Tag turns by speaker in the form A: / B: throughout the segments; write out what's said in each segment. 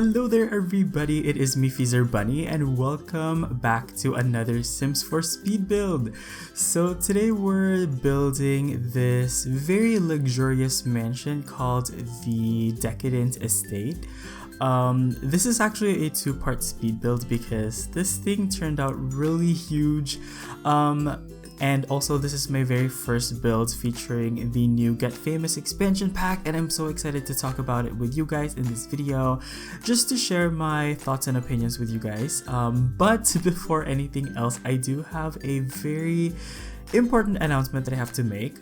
A: Hello there everybody, it is me FreezerBunny and welcome back to another Sims 4 speed build. So today we're building this very luxurious mansion called the Decadence Estate. This is actually a two-part speed build because this thing turned out really huge. And also this is my very first build featuring the new Get Famous expansion pack, and I'm so excited to talk about it with you guys in this video, just to share my thoughts and opinions with you guys. But before anything else, I do have a very important announcement that I have to make.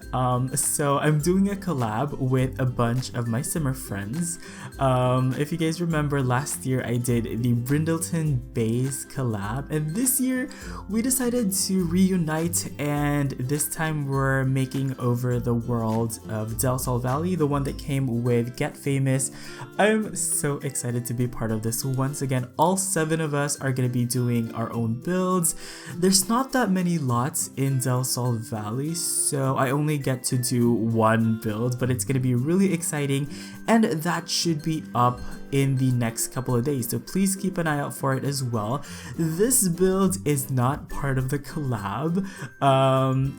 A: So I'm doing a collab with a bunch of my simmer friends. If you guys remember, last year I did the Brindleton Bays collab, and this year we decided to reunite, and this time we're making over the world of Del Sol Valley, the one that came with Get Famous. I'm so excited to be part of this. Once again, all 7 of us are going to be doing our own builds. There's not that many lots in Del Sol Valley, so I only get to do one build, but it's going to be really exciting, and that should be up in the next couple of days, so please keep an eye out for it as well. This build is not part of the collab,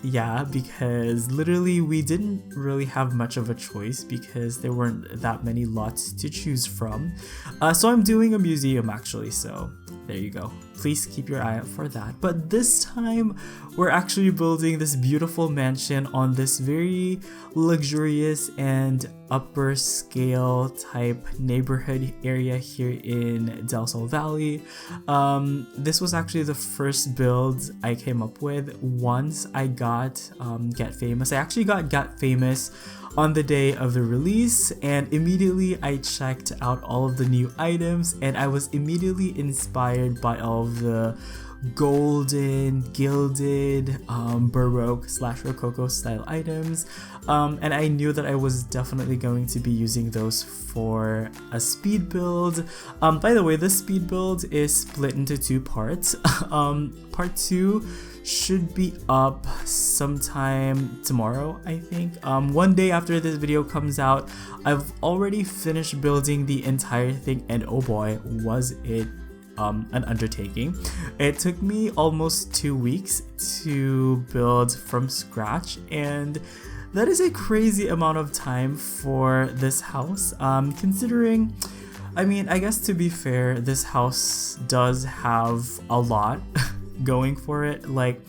A: yeah, because literally we didn't really have much of a choice because there weren't that many lots to choose from. So I'm doing a museum actually, so there you go. Please keep your eye out for that. But this time, we're actually building this beautiful mansion on this very luxurious and upper scale type neighborhood area here in Del Sol Valley. This was actually the first build I came up with once I got Get Famous. I actually got Get Famous on the day of the release, and immediately I checked out all of the new items, and I was immediately inspired by all of the golden, gilded, Baroque / Rococo style items, and I knew that I was definitely going to be using those for a speed build. By the way, this speed build is split into 2 parts. Part 2 should be up sometime tomorrow, I think. One day after this video comes out. I've already finished building the entire thing, and oh boy, was it an undertaking. It took me almost 2 weeks to build from scratch, and that is a crazy amount of time for this house, considering, I mean, I guess to be fair, this house does have a lot going for it. Like,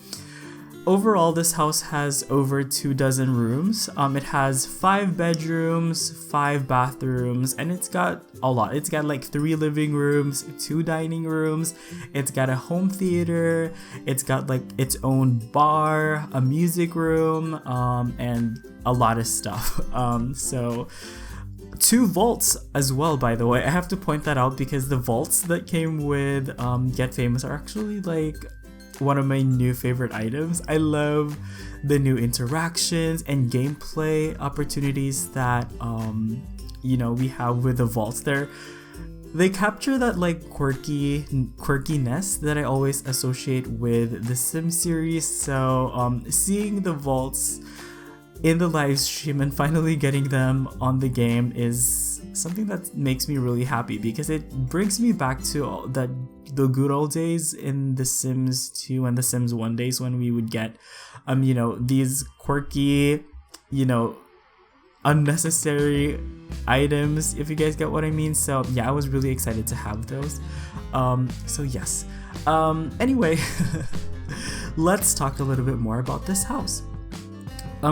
A: overall, this house has over 24 rooms. It has 5 bedrooms, 5 bathrooms, and it's got a lot. It's got like 3 living rooms, 2 dining rooms. It's got a home theater. It's got like its own bar, a music room, and a lot of stuff. So 2 vaults as well, by the way. I have to point that out because the vaults that came with Get Famous are actually like one of my new favorite items. I love the new interactions and gameplay opportunities that you know, we have with the vaults there. They capture that like quirkiness that I always associate with the Sims series. So seeing the vaults in the live stream and finally getting them on the game is something that makes me really happy, because it brings me back to the good old days in the Sims 2 and the Sims 1 days, when we would get you know, these quirky, you know, unnecessary items, if you guys get what I mean. So yeah, I was really excited to have those. So yes. Anyway, let's talk a little bit more about this house.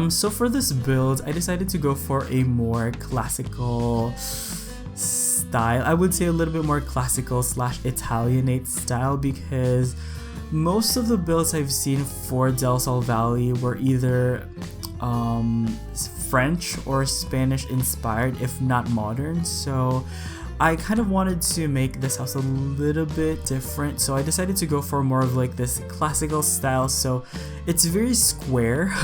A: So for this build, I decided to go for a more classical style. I would say a little bit more classical / Italianate style, because most of the builds I've seen for Del Sol Valley were either French or Spanish inspired, if not modern. So I kind of wanted to make this house a little bit different, so I decided to go for more of like this classical style. So it's very square,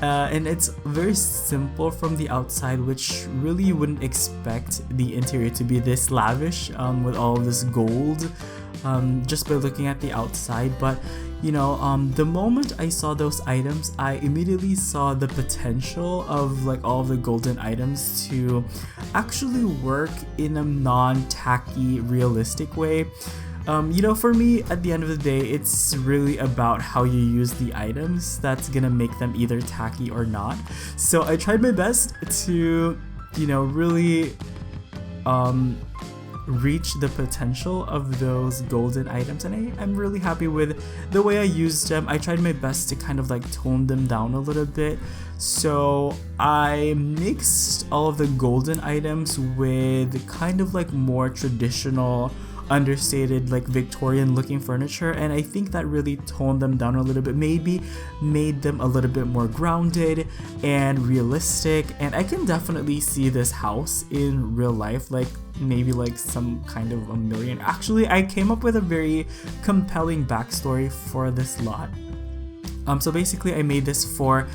A: and it's very simple from the outside, which really you wouldn't expect the interior to be this lavish with all of this gold, just by looking at the outside. But the moment I saw those items, I immediately saw the potential of like all of the golden items to actually work in a non-tacky, realistic way. For me, at the end of the day, it's really about how you use the items that's gonna make them either tacky or not. So I tried my best to, really reach the potential of those golden items, and I'm really happy with the way I used them. I tried my best to kind of like tone them down a little bit. So I mixed all of the golden items with kind of like more traditional, understated, like Victorian looking furniture, and I think that really toned them down a little bit, maybe made them a little bit more grounded and realistic. And I can definitely see this house in real life, like maybe like some kind of a million. Actually, I came up with a very compelling backstory for this lot. So basically I made this for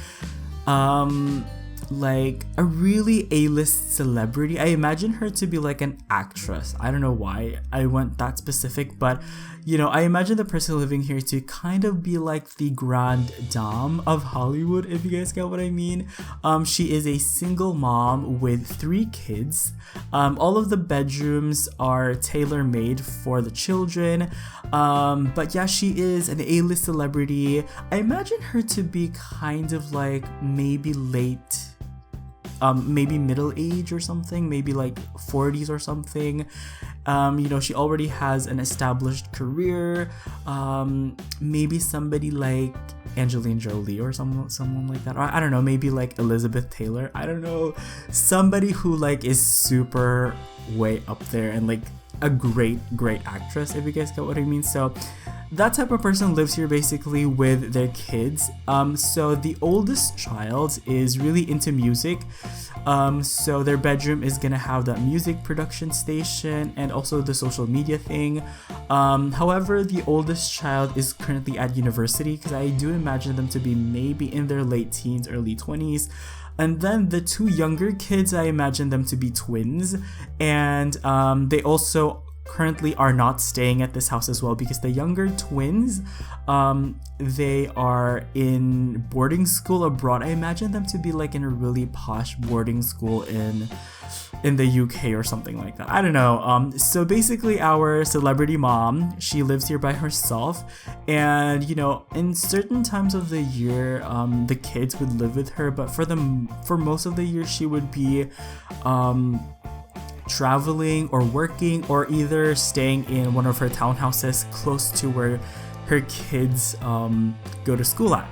A: like a really A-list celebrity. I imagine her to be like an actress. I don't know why I went that specific, but I imagine the person living here to kind of be like the grande dame of Hollywood, if you guys get what I mean. She is a single mom with 3 kids. All of the bedrooms are tailor-made for the children. But yeah, she is an A-list celebrity. I imagine her to be kind of like maybe maybe middle age or something, maybe like 40s or something. She already has an established career. Maybe somebody like Angelina Jolie or someone like that. Or I don't know, maybe like Elizabeth Taylor. I don't know. Somebody who like is super way up there and like a great actress, if you guys get what I mean. So that type of person lives here basically with their kids. So the oldest child is really into music. So their bedroom is gonna have that music production station and also the social media thing. However, the oldest child is currently at university, because I do imagine them to be maybe in their late teens, early 20s. And then the 2 younger kids, I imagine them to be twins, and they also currently are not staying at this house as well, because the younger twins, they are in boarding school abroad. I imagine them to be like in a really posh boarding school in the UK or something like that. I don't know. So basically our celebrity mom, she lives here by herself, and in certain times of the year, the kids would live with her, but for most of the year she would be traveling or working, or either staying in one of her townhouses close to where her kids go to school at.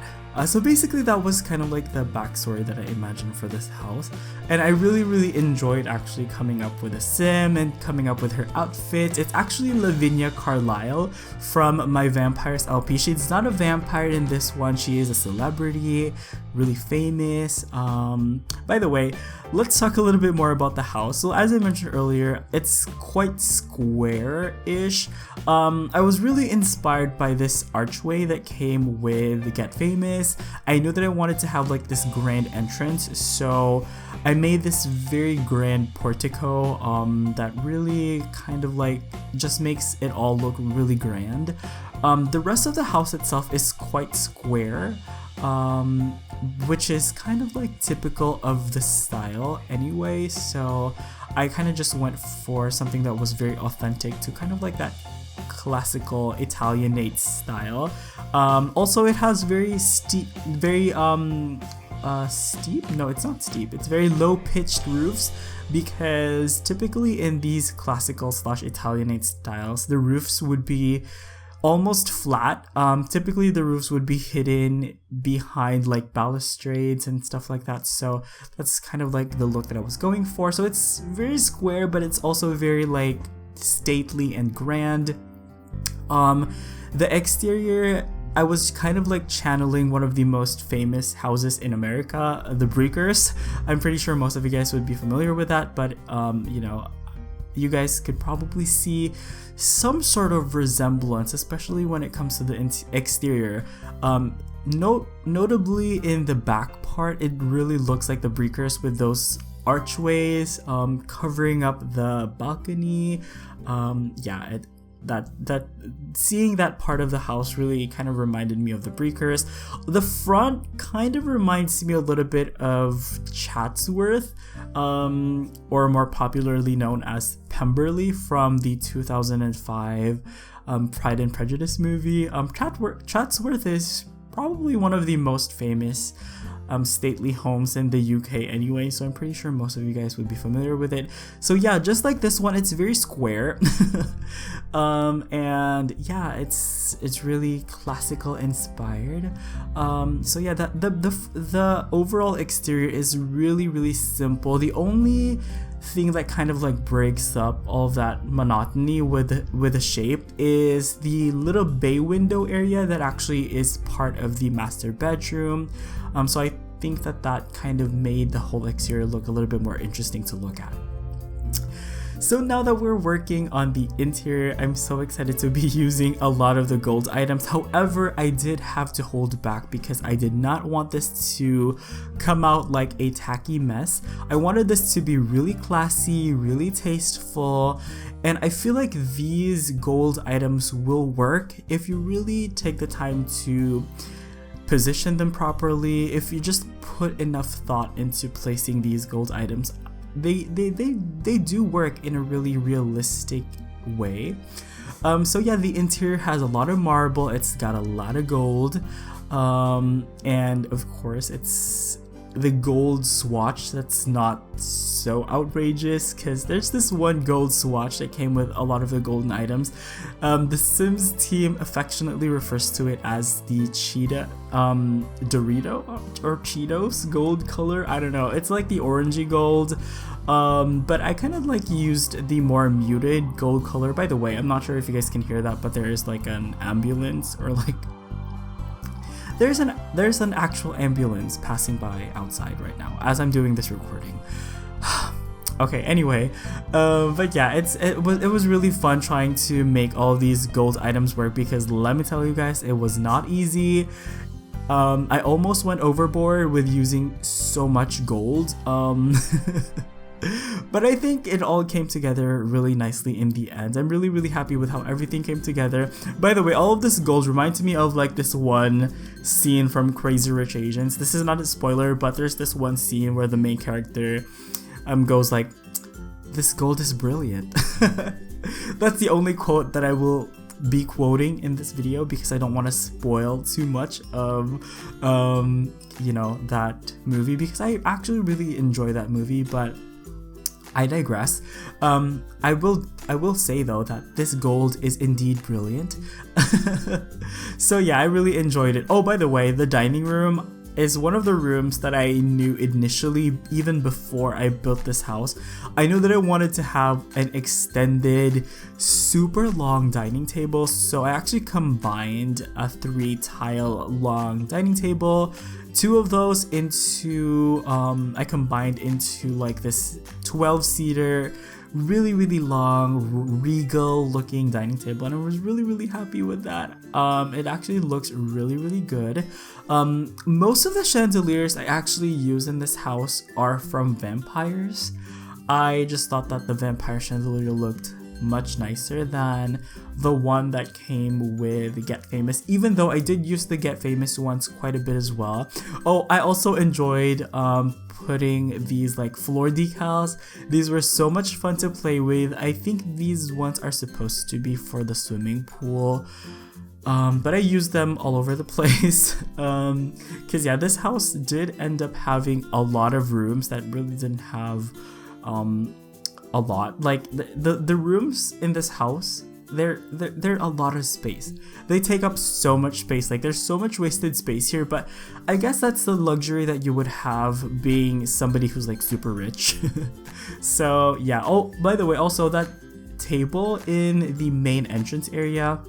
A: So basically that was kind of like the backstory that I imagined for this house, and I really enjoyed actually coming up with a sim and coming up with her outfit. It's actually Lavinia Carlisle from my Vampires LP. She's not a vampire in this one, she is a celebrity, really famous. By the way, let's talk a little bit more about the house. So as I mentioned earlier, it's quite square-ish. I was really inspired by this archway that came with Get Famous. I knew that I wanted to have like this grand entrance, so I made this very grand portico that really kind of like just makes it all look really grand. The rest of the house itself is quite square, which is kind of like typical of the style anyway, so I kind of just went for something that was very authentic to kind of like that classical Italianate style. Also, it has very steep, steep? No, it's not steep. It's very low-pitched roofs, because typically in these classical / Italianate styles, the roofs would be almost flat. Typically the roofs would be hidden behind like balustrades and stuff like that. So that's kind of like the look that I was going for. So it's very square, but it's also very like stately and grand. The exterior, I was kind of like channeling one of the most famous houses in America, the Breakers. I'm pretty sure most of you guys would be familiar with that, but you guys could probably see some sort of resemblance, especially when it comes to the exterior. Notably in the back part, it really looks like the Breakers with those archways covering up the balcony. seeing that part of the house really kind of reminded me of the Breakers. The front kind of reminds me a little bit of Chatsworth, or more popularly known as Pemberley from the 2005 Pride and Prejudice movie. Chatsworth is probably one of the most famous stately homes in the UK anyway, so I'm pretty sure most of you guys would be familiar with it. So yeah, just like this one, it's very square. And yeah, it's really classical inspired. So yeah, the overall exterior is really simple. The only thing that kind of like breaks up all of that monotony with the shape is the little bay window area that actually is part of the master bedroom. So I think that kind of made the whole exterior look a little bit more interesting to look at. So now that we're working on the interior, I'm so excited to be using a lot of the gold items. However, I did have to hold back because I did not want this to come out like a tacky mess. I wanted this to be really classy, really tasteful, and I feel like these gold items will work if you really take the time to position them properly. If you just put enough thought into placing these gold items, they do work in a really realistic way. So yeah, the interior has a lot of marble, it's got a lot of gold, and of course it's the gold swatch that's not so outrageous, because there's this one gold swatch that came with a lot of the golden items. The Sims team affectionately refers to it as the cheetah Dorito or Cheetos gold color. I don't know, it's like the orangey gold, but I kind of like used the more muted gold color. By the way, I'm not sure if you guys can hear that, but there is like an ambulance, or like there's an actual ambulance passing by outside right now as I'm doing this recording. Okay, anyway, but yeah, it was really fun trying to make all these gold items work, because let me tell you guys, it was not easy. I almost went overboard with using so much gold, but I think it all came together really nicely in the end. I'm really happy with how everything came together. By the way, all of this gold reminds me of like this one scene from Crazy Rich Asians. This is not a spoiler, but there's this one scene where the main character goes like, "This gold is brilliant." That's the only quote that I will be quoting in this video, because I don't want to spoil too much of you know, that movie, because I actually really enjoy that movie, but I digress. I will say though that this gold is indeed brilliant. So yeah, I really enjoyed it. Oh, by the way, the dining room is one of the rooms that I knew initially, even before I built this house. I knew that I wanted to have an extended, super long dining table, so I actually combined a 3-tile long dining table. 2 of those into, I combined into like this 12-seater, really long, regal looking dining table, and I was really happy with that. It actually looks really good. Most of the chandeliers I actually use in this house are from vampires. I just thought that the vampire chandelier looked much nicer than the one that came with Get Famous, even though I did use the Get Famous ones quite a bit as well. Oh, I also enjoyed putting these like floor decals. These were so much fun to play with. I think these ones are supposed to be for the swimming pool, but I used them all over the place, because yeah, this house did end up having a lot of rooms that really didn't have a lot. Like the rooms in this house, they're a lot of space. They take up so much space. Like there's so much wasted space here, but I guess that's the luxury that you would have being somebody who's like super rich. So yeah. Oh, by the way, also that table in the main entrance area,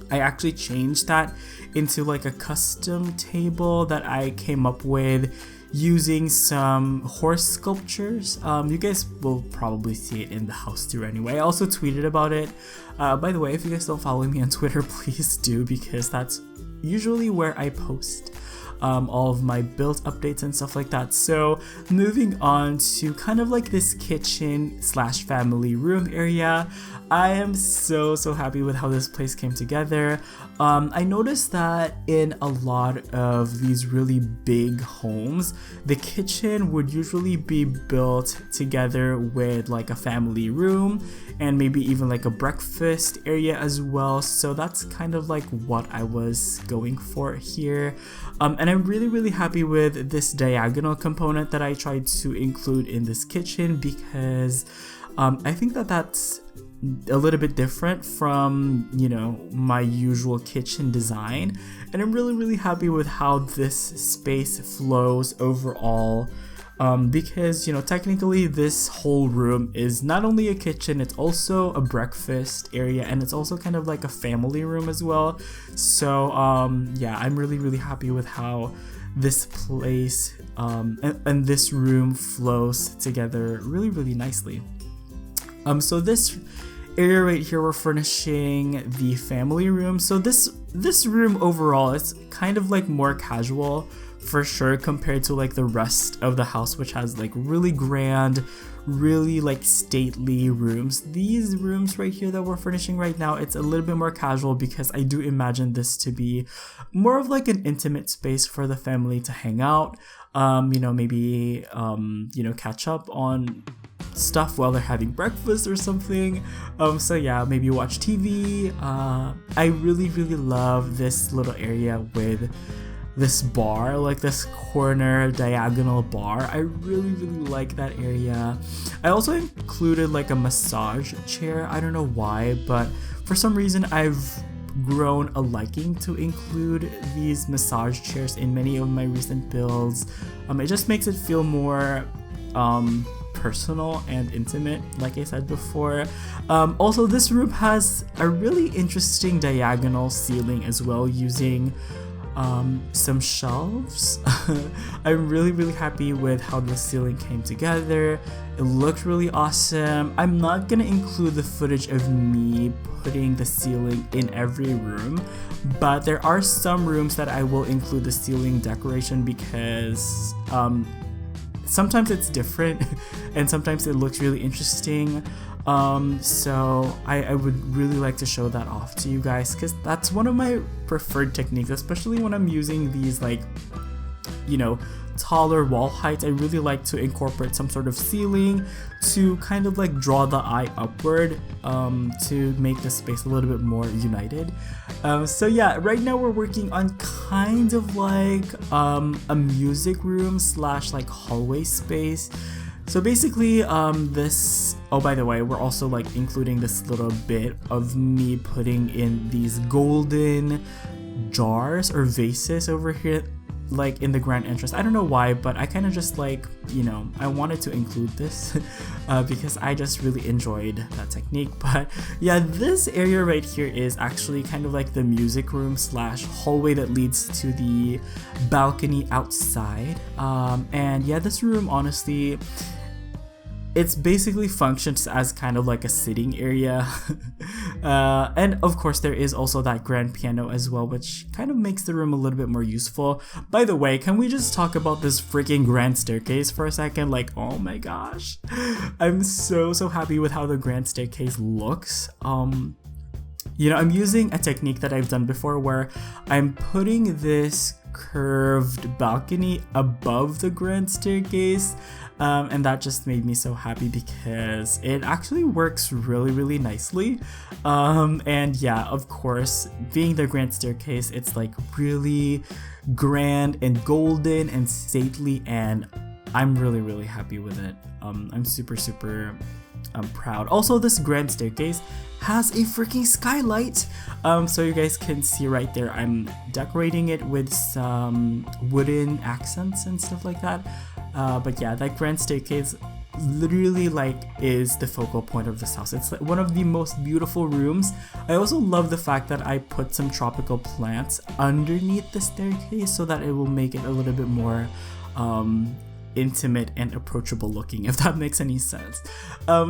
A: I actually changed that into like a custom table that I came up with using some horse sculptures. You guys will probably see it in the house tour anyway. I also tweeted about it. By the way, if you guys don't follow me on Twitter, please do, because that's usually where I post all of my build updates and stuff like that. So moving on to kind of like this kitchen slash family room area, I am so happy with how this place came together. I noticed that in a lot of these really big homes, the kitchen would usually be built together with like a family room and maybe even like a breakfast area as well. So that's kind of like what I was going for here. And I'm really happy with this diagonal component that I tried to include in this kitchen because I think that that's a little bit different from, you know, my usual kitchen design, and I'm really happy with how this space flows overall, because, you know, technically this whole room is not only a kitchen, it's also a breakfast area, and it's also kind of like a family room as well. So yeah, I'm really happy with how this place and this room flows together really nicely. So this area right here, we're furnishing the family room. So this room overall, it's kind of like more casual for sure compared to like the rest of the house, which has like really grand, really like stately rooms. These rooms right here that we're furnishing right now, it's a little bit more casual because I do imagine this to be more of like an intimate space for the family to hang out, you know, maybe you know, catch up on stuff while they're having breakfast or something. So yeah, maybe watch TV. I really love this little area with this bar, like this corner diagonal bar. I really like that area. I also included like a massage chair. I don't know why, but for some reason I've grown a liking to include these massage chairs in many of my recent builds. It just makes it feel more personal and intimate, like I said before. Also, this room has a really interesting diagonal ceiling as well, using some shelves. I'm really happy with how the ceiling came together. It looked really awesome. I'm not gonna include the footage of me putting the ceiling in every room, but there are some rooms that I will include the ceiling decoration because sometimes it's different and sometimes it looks really interesting. So I would really like to show that off to you guys because that's one of my preferred techniques, especially when I'm using these, like, you know, taller wall heights. I really like to incorporate some sort of ceiling to kind of like draw the eye upward, to make the space a little bit more united. So yeah, right now we're working on kind of like a music room slash like hallway space. So basically, this, oh, by the way, we're also like including this little bit of me putting in these golden jars or vases over here, like in the grand entrance. I don't know why, but I kind of just like, you know, I wanted to include this because I just really enjoyed that technique. But yeah, this area right here is actually kind of like the music room slash hallway that leads to the balcony outside. And yeah, this room, honestly, it's basically functions as kind of like a sitting area. And of course there is also that grand piano as well, which kind of makes the room a little bit more useful. By the way, can we just talk about this freaking grand staircase for a second? Like, oh my gosh, I'm so happy with how the grand staircase looks. You know, I'm using a technique that I've done before where I'm putting this curved balcony above the grand staircase, and that just made me so happy because it actually works really nicely. And yeah, of course, being the grand staircase, it's like really grand and golden and stately, and I'm really happy with it. I'm super proud. Also, this grand staircase has a freaking skylight, so you guys can see right there. I'm decorating it with some wooden accents and stuff like that. But yeah, that grand staircase literally like is the focal point of this house. It's like one of the most beautiful rooms. I also love the fact that I put some tropical plants underneath the staircase so that it will make it a little bit more intimate and approachable looking, if that makes any sense.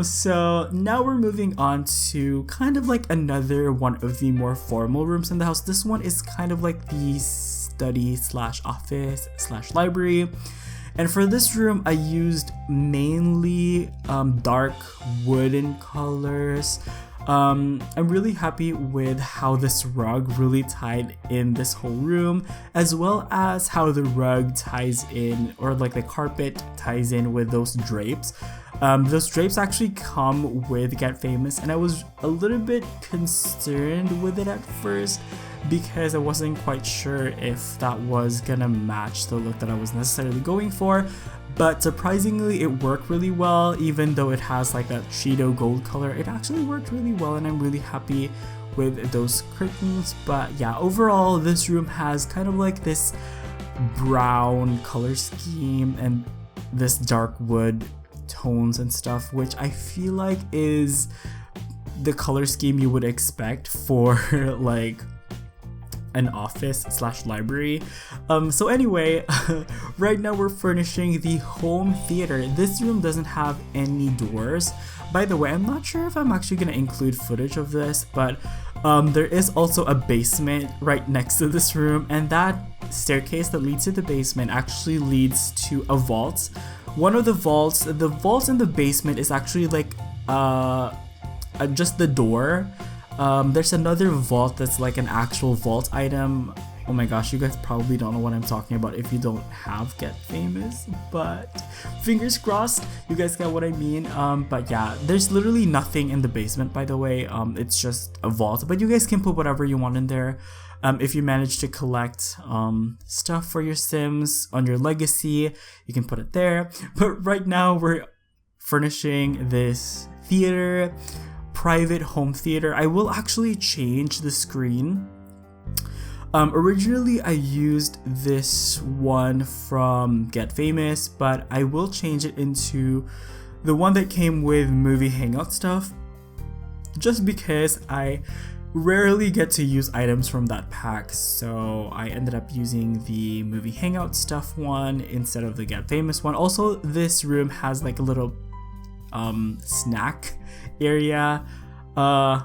A: So now we're moving on to kind of like another one of the more formal rooms in the house. This one is kind of like the study slash office slash library. And for this room, I used mainly dark wooden colors. I'm really happy with how this rug really tied in this whole room, as well as how the rug ties in, or like the carpet ties in with those drapes. Those drapes actually come with Get Famous, and I was a little bit concerned with it at first because I wasn't quite sure if that was gonna match the look that I was necessarily going for. But surprisingly, it worked really well. Even though it has like that Cheeto gold color, it actually worked really well, and I'm really happy with those curtains. But yeah, overall this room has kind of like this brown color scheme and this dark wood tones and stuff, which I feel like is the color scheme you would expect for like an office slash library. So anyway, right now we're furnishing the home theater. This room doesn't have any doors. By the way, I'm not sure if I'm actually gonna include footage of this, but there is also a basement right next to this room, and that staircase that leads to the basement actually leads to a vault. One of the vaults in the basement is actually like just the door. There's another vault that's like an actual vault item. Oh my gosh, you guys probably don't know what I'm talking about if you don't have Get Famous, but fingers crossed you guys get what I mean. But yeah, there's literally nothing in the basement, by the way. It's just a vault, but you guys can put whatever you want in there. If you manage to collect stuff for your Sims on your legacy, you can put it there. But right now we're furnishing this theater, private home theater. I will actually change the screen. Originally I used this one from Get Famous, but I will change it into the one that came with movie hangout stuff, just because I rarely get to use items from that pack. So I ended up using the movie hangout stuff one instead of the Get Famous one. Also, this room has like a little snack area,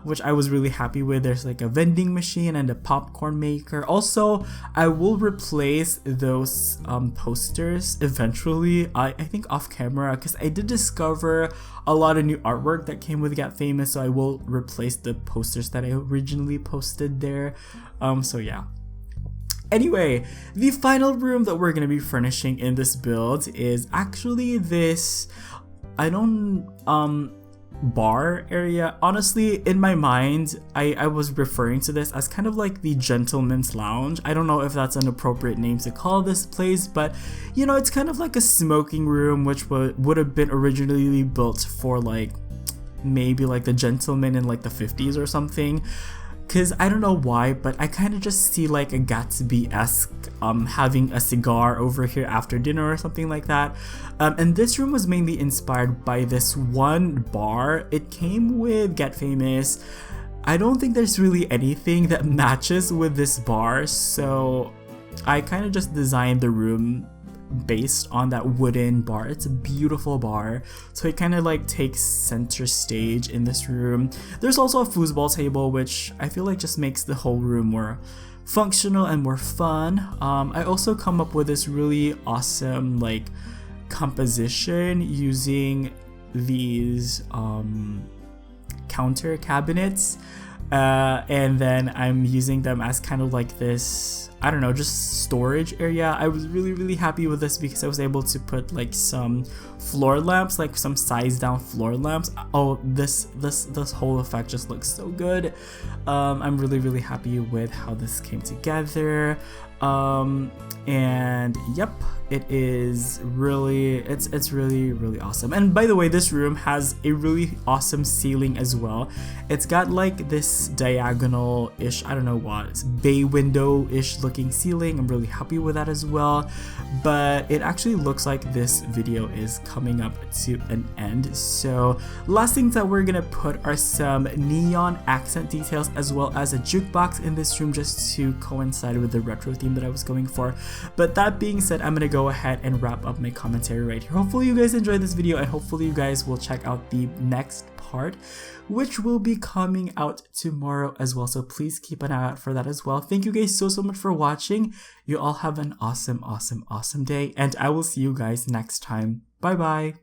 A: which I was really happy with. There's like a vending machine and a popcorn maker. Also, I will replace those posters eventually, I think off camera, because I did discover a lot of new artwork that came with Get Famous, so I will replace the posters that I originally posted there. So yeah. Anyway, the final room that we're gonna be furnishing in this build is actually this, bar area. Honestly, in my mind, I was referring to this as kind of like the gentleman's lounge. I don't know if that's an appropriate name to call this place, but you know, it's kind of like a smoking room, which would have been originally built for like maybe like the gentleman in like the 50s or something. Cause I don't know why, but I kind of just see like a Gatsby-esque having a cigar over here after dinner or something like that. And this room was mainly inspired by this one bar. It came with Get Famous. I don't think there's really anything that matches with this bar, so I kind of just designed the room based on that wooden bar. It's a beautiful bar, so it kind of like takes center stage in this room. There's also a foosball table, which I feel like just makes the whole room more functional and more fun. I also come up with this really awesome like composition using these counter cabinets, and then I'm using them as kind of like this, I don't know, just storage area. I was really happy with this because I was able to put like some floor lamps, like some size down floor lamps. Oh, this whole effect just looks so good. I'm really happy with how this came together. And yep, it is really, it's really awesome. And by the way, this room has a really awesome ceiling as well. It's got like this diagonal-ish, I don't know what, it's bay window-ish looking ceiling. I'm really happy with that as well. But it actually looks like this video is coming up to an end. So last things that we're gonna put are some neon accent details as well as a jukebox in this room just to coincide with the retro theme that I was going for. But that being said, I'm gonna go ahead and wrap up my commentary right here. Hopefully you guys enjoyed this video and hopefully you guys will check out the next part, which will be coming out tomorrow as well. So please keep an eye out for that as well. Thank you guys so much for watching. You all have an awesome day, and I will see you guys next time. Bye bye.